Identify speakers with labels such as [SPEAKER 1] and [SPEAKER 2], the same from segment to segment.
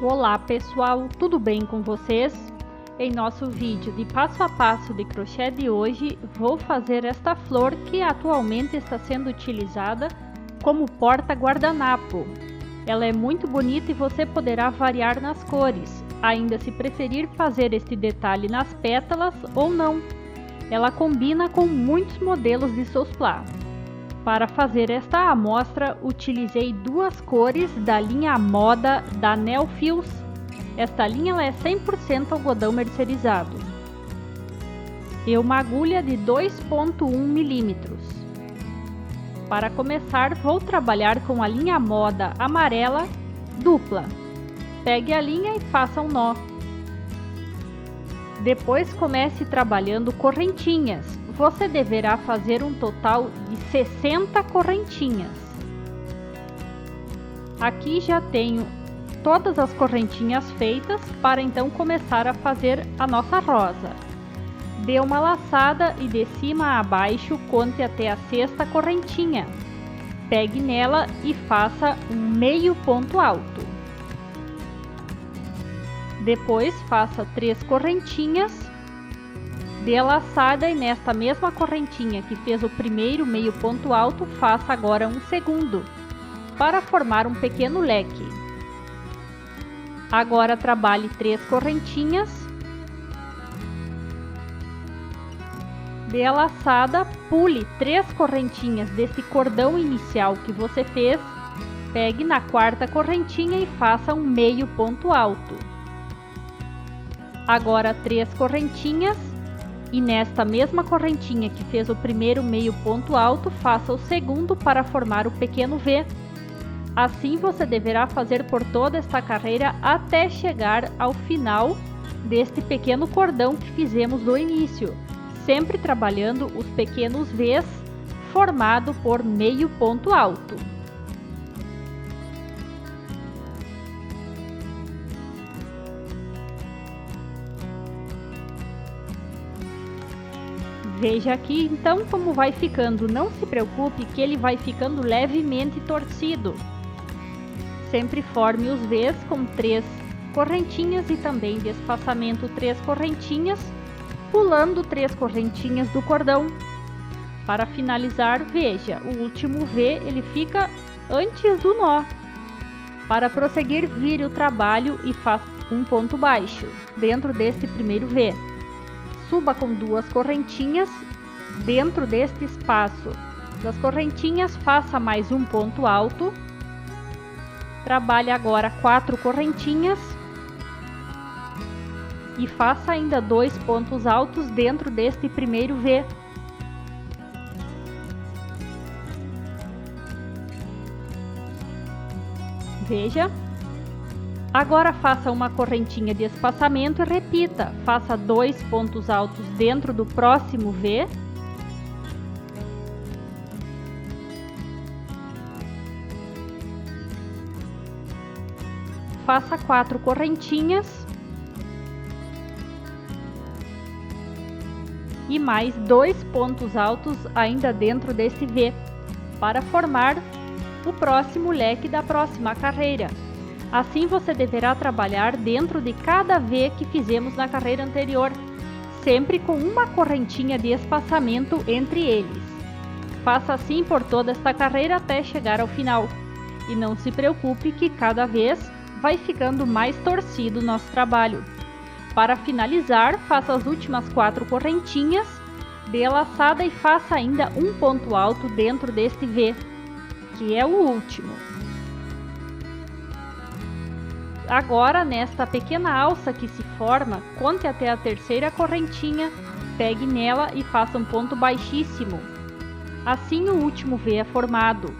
[SPEAKER 1] Olá pessoal, tudo bem com vocês? Em nosso vídeo de passo a passo de crochê de hoje, vou fazer esta flor que atualmente está sendo utilizada como porta-guardanapo. Ela é muito bonita e você poderá variar nas cores, ainda se preferir fazer este detalhe nas pétalas ou não. Ela combina com muitos modelos de Sousplá. Para fazer esta amostra, utilizei duas cores da linha Moda da Neofios. Esta linha é 100% algodão mercerizado. E uma agulha de 2,1 mm. Para começar, vou trabalhar com a linha Moda amarela dupla. Pegue a linha e faça um nó. Depois comece trabalhando correntinhas. Você deverá fazer um total de 60 correntinhas. Aqui já tenho todas as correntinhas feitas para então começar a fazer a nossa rosa. Dê uma laçada e de cima a baixo conte até a sexta correntinha. Pegue nela e faça um meio ponto alto. Depois faça 3 correntinhas. Dê a laçada e nesta mesma correntinha que fez o primeiro meio ponto alto, faça agora um segundo, para formar um pequeno leque. Agora trabalhe 3 correntinhas. Dê a laçada, pule 3 correntinhas deste cordão inicial que você fez, pegue na quarta correntinha e faça um meio ponto alto. Agora 3 correntinhas. E nesta mesma correntinha que fez o primeiro meio ponto alto, faça o segundo para formar o pequeno V. Assim você deverá fazer por toda esta carreira até chegar ao final deste pequeno cordão que fizemos do início, sempre trabalhando os pequenos Vs formado por meio ponto alto. Veja aqui então como vai ficando, não se preocupe que ele vai ficando levemente torcido. Sempre forme os Vs com 3 correntinhas e também de espaçamento 3 correntinhas, pulando 3 correntinhas do cordão. Para finalizar, veja, o último V ele fica antes do nó. Para prosseguir, vire o trabalho e faça um ponto baixo dentro deste primeiro V. Suba com 2 correntinhas, dentro deste espaço das correntinhas faça mais um ponto alto, trabalhe agora 4 correntinhas e faça ainda 2 pontos altos dentro deste primeiro V. Veja. Agora faça uma correntinha de espaçamento e repita, faça 2 pontos altos dentro do próximo V. Faça 4 correntinhas. E mais 2 pontos altos ainda dentro desse V, para formar o próximo leque da próxima carreira. Assim você deverá trabalhar dentro de cada V que fizemos na carreira anterior, sempre com uma correntinha de espaçamento entre eles. Faça assim por toda esta carreira até chegar ao final. E não se preocupe que cada vez vai ficando mais torcido o nosso trabalho. Para finalizar, faça as últimas 4 correntinhas, dê a laçada e faça ainda um ponto alto dentro deste V, que é o último. Agora, nesta pequena alça que se forma, conte até a terceira correntinha, pegue nela e faça um ponto baixíssimo. Assim o último V é formado.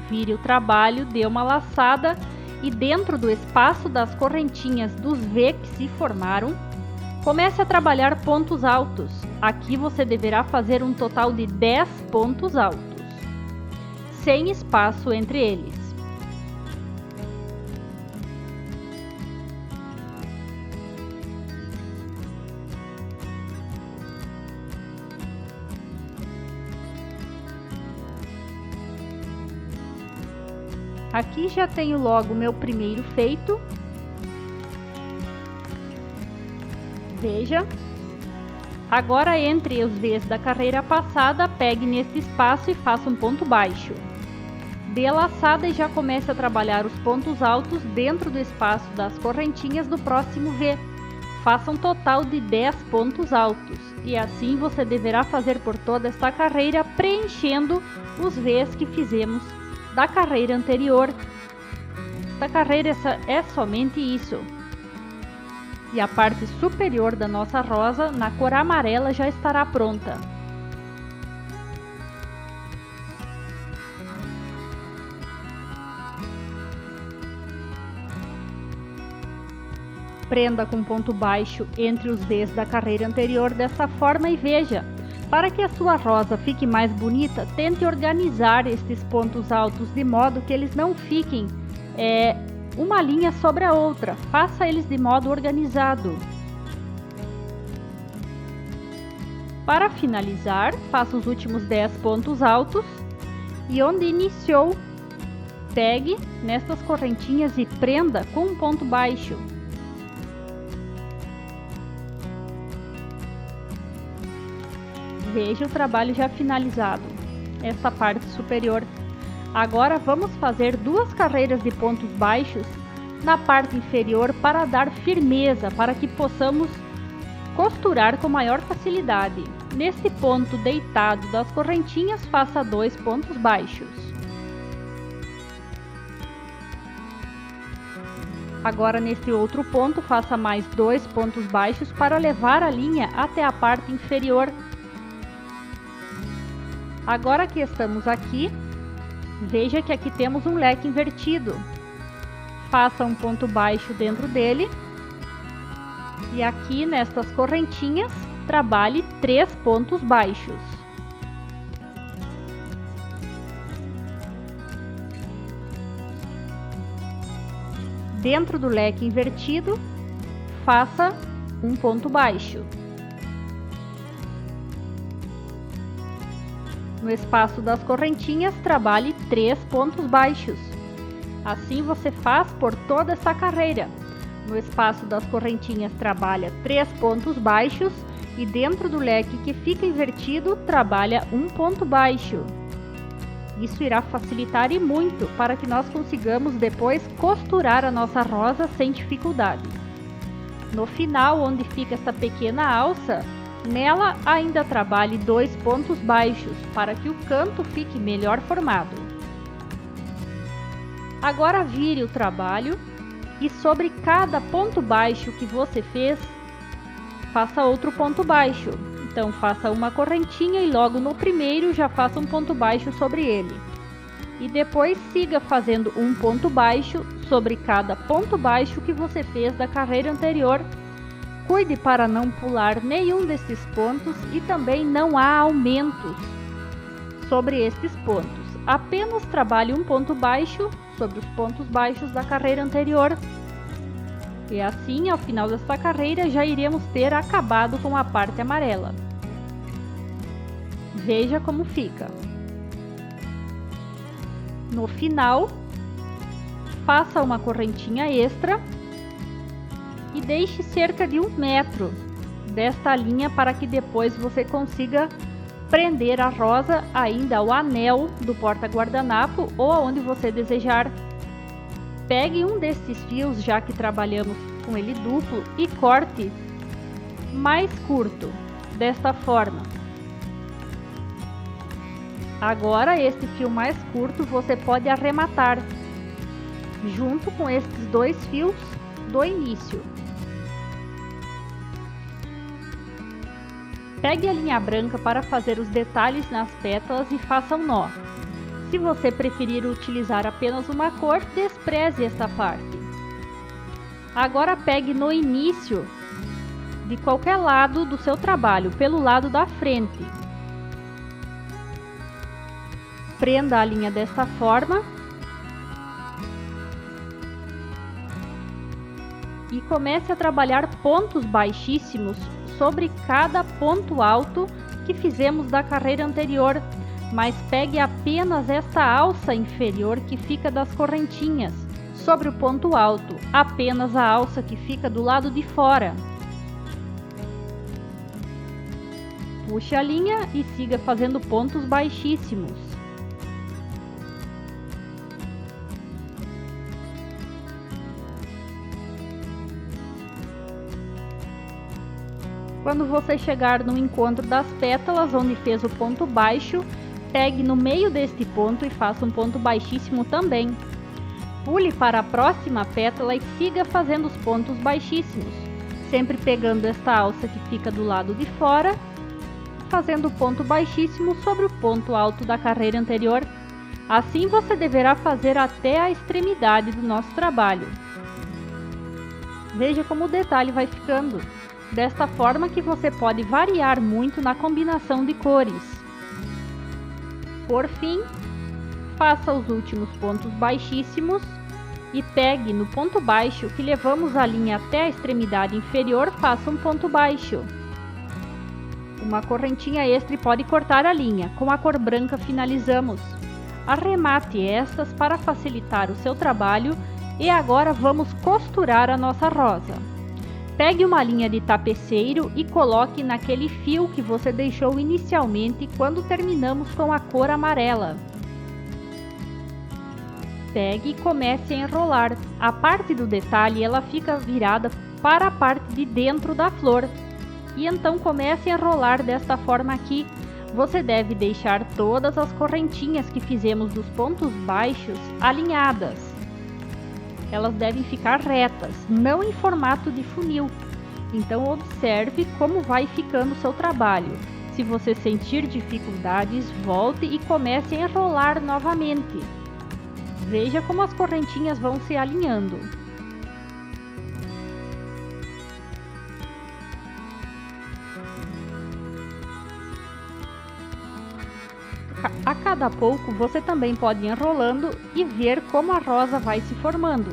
[SPEAKER 1] Vire o trabalho, dê uma laçada e dentro do espaço das correntinhas dos V que se formaram, comece a trabalhar pontos altos. Aqui você deverá fazer um total de 10 pontos altos, sem espaço entre eles. Aqui já tenho logo meu primeiro feito. Veja. Agora entre os V's da carreira passada, pegue neste espaço e faça um ponto baixo. Dê a laçada e já comece a trabalhar os pontos altos dentro do espaço das correntinhas do próximo V. Faça um total de 10 pontos altos e assim você deverá fazer por toda esta carreira, preenchendo os V's que fizemos da carreira anterior. Esta carreira é somente isso. E a parte superior da nossa rosa, na cor amarela, já estará pronta. Prenda com ponto baixo entre os V's da carreira anterior dessa forma e veja. Para que a sua rosa fique mais bonita, tente organizar estes pontos altos de modo que eles não fiquem uma linha sobre a outra. Faça eles de modo organizado. Para finalizar, faça os últimos 10 pontos altos e onde iniciou, pegue nestas correntinhas e prenda com um ponto baixo. Veja o trabalho já finalizado, esta parte superior. Agora vamos fazer 2 carreiras de pontos baixos na parte inferior para dar firmeza, para que possamos costurar com maior facilidade. Nesse ponto deitado das correntinhas, faça 2 pontos baixos. Agora nesse outro ponto, faça mais 2 pontos baixos para levar a linha até a parte inferior. Agora que estamos aqui, veja que aqui temos um leque invertido. Faça um ponto baixo dentro dele e aqui nestas correntinhas trabalhe 3 pontos baixos. Dentro do leque invertido, faça um ponto baixo. No espaço das correntinhas, trabalhe 3 pontos baixos. Assim você faz por toda essa carreira. No espaço das correntinhas, trabalha 3 pontos baixos e dentro do leque que fica invertido, trabalha um ponto baixo. Isso irá facilitar e muito para que nós consigamos depois costurar a nossa rosa sem dificuldade. No final, onde fica esta pequena alça, nela ainda trabalhe 2 pontos baixos para que o canto fique melhor formado. Agora vire o trabalho e sobre cada ponto baixo que você fez, faça outro ponto baixo. Então faça uma correntinha e logo no primeiro já faça um ponto baixo sobre ele. E depois siga fazendo um ponto baixo sobre cada ponto baixo que você fez da carreira anterior. Cuide para não pular nenhum desses pontos e também não há aumentos sobre estes pontos. Apenas trabalhe um ponto baixo sobre os pontos baixos da carreira anterior. E assim, ao final desta carreira, já iremos ter acabado com a parte amarela. Veja como fica. No final, faça uma correntinha extra e deixe cerca de 1 metro desta linha para que depois você consiga prender a rosa ainda ao anel do porta-guardanapo ou aonde você desejar. Pegue um desses fios, já que trabalhamos com ele duplo, e corte mais curto, desta forma. Agora este fio mais curto você pode arrematar junto com estes 2 fios do início. Pegue a linha branca para fazer os detalhes nas pétalas e faça um nó. Se você preferir utilizar apenas uma cor, despreze esta parte. Agora pegue no início de qualquer lado do seu trabalho, pelo lado da frente. Prenda a linha desta forma e comece a trabalhar pontos baixíssimos sobre cada ponto alto que fizemos da carreira anterior, mas pegue apenas esta alça inferior que fica das correntinhas sobre o ponto alto, apenas a alça que fica do lado de fora. Puxe a linha e siga fazendo pontos baixíssimos. Quando você chegar no encontro das pétalas, onde fez o ponto baixo, pegue no meio deste ponto e faça um ponto baixíssimo também. Pule para a próxima pétala e siga fazendo os pontos baixíssimos, sempre pegando esta alça que fica do lado de fora, fazendo o ponto baixíssimo sobre o ponto alto da carreira anterior. Assim você deverá fazer até a extremidade do nosso trabalho. Veja como o detalhe vai ficando. Desta forma que você pode variar muito na combinação de cores. Por fim, faça os últimos pontos baixíssimos e pegue no ponto baixo que levamos a linha até a extremidade inferior, faça um ponto baixo. Uma correntinha extra e pode cortar a linha. Com a cor branca finalizamos. Arremate estas para facilitar o seu trabalho e agora vamos costurar a nossa rosa. Pegue uma linha de tapeceiro e coloque naquele fio que você deixou inicialmente quando terminamos com a cor amarela. Pegue e comece a enrolar. A parte do detalhe ela fica virada para a parte de dentro da flor. E então comece a enrolar desta forma aqui. Você deve deixar todas as correntinhas que fizemos dos pontos baixos alinhadas. Elas devem ficar retas, não em formato de funil. Então observe como vai ficando o seu trabalho. Se você sentir dificuldades, volte e comece a enrolar novamente. Veja como as correntinhas vão se alinhando. A cada pouco você também pode ir enrolando e ver como a rosa vai se formando.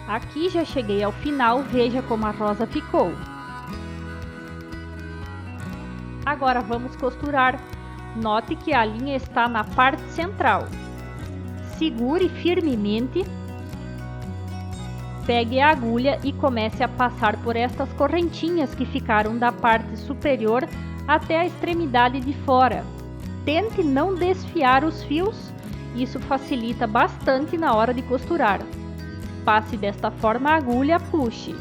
[SPEAKER 1] Aqui já cheguei ao final, veja como a rosa ficou. Agora vamos costurar. Note que a linha está na parte central. Segure firmemente. Pegue a agulha e comece a passar por estas correntinhas que ficaram da parte superior até a extremidade de fora. Tente não desfiar os fios, isso facilita bastante na hora de costurar. Passe desta forma a agulha, puxe.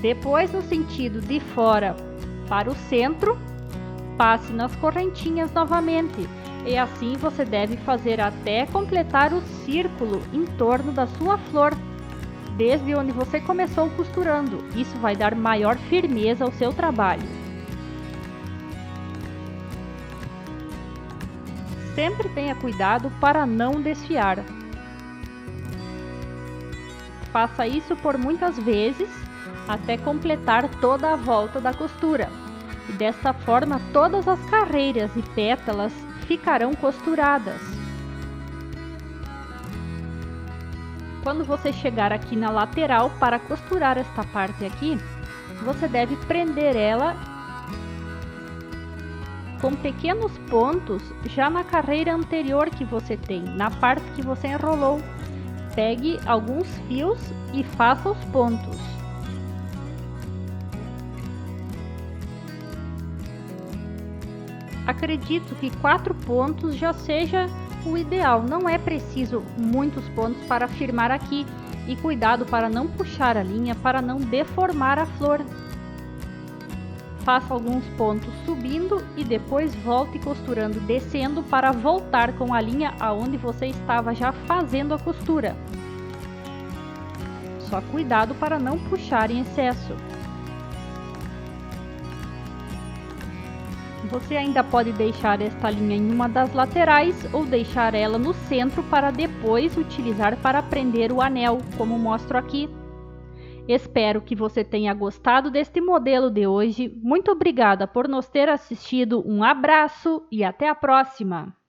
[SPEAKER 1] Depois, no sentido de fora para o centro, passe nas correntinhas novamente. E assim você deve fazer até completar o círculo em torno da sua flor, desde onde você começou costurando. Isso vai dar maior firmeza ao seu trabalho. Sempre tenha cuidado para não desfiar. Faça isso por muitas vezes, até completar toda a volta da costura. E dessa forma todas as carreiras e pétalas ficarão costuradas. Quando você chegar aqui na lateral para costurar esta parte aqui, você deve prender ela com pequenos pontos já na carreira anterior que você tem, na parte que você enrolou. Pegue alguns fios e faça os pontos. Acredito que 4 pontos já seja o ideal, não é preciso muitos pontos para firmar aqui. E cuidado para não puxar a linha, para não deformar a flor. Faça alguns pontos subindo e depois volte costurando descendo para voltar com a linha aonde você estava já fazendo a costura. Só cuidado para não puxar em excesso. Você ainda pode deixar esta linha em uma das laterais ou deixar ela no centro para depois utilizar para prender o anel, como mostro aqui. Espero que você tenha gostado deste modelo de hoje. Muito obrigada por nos ter assistido. Um abraço e até a próxima!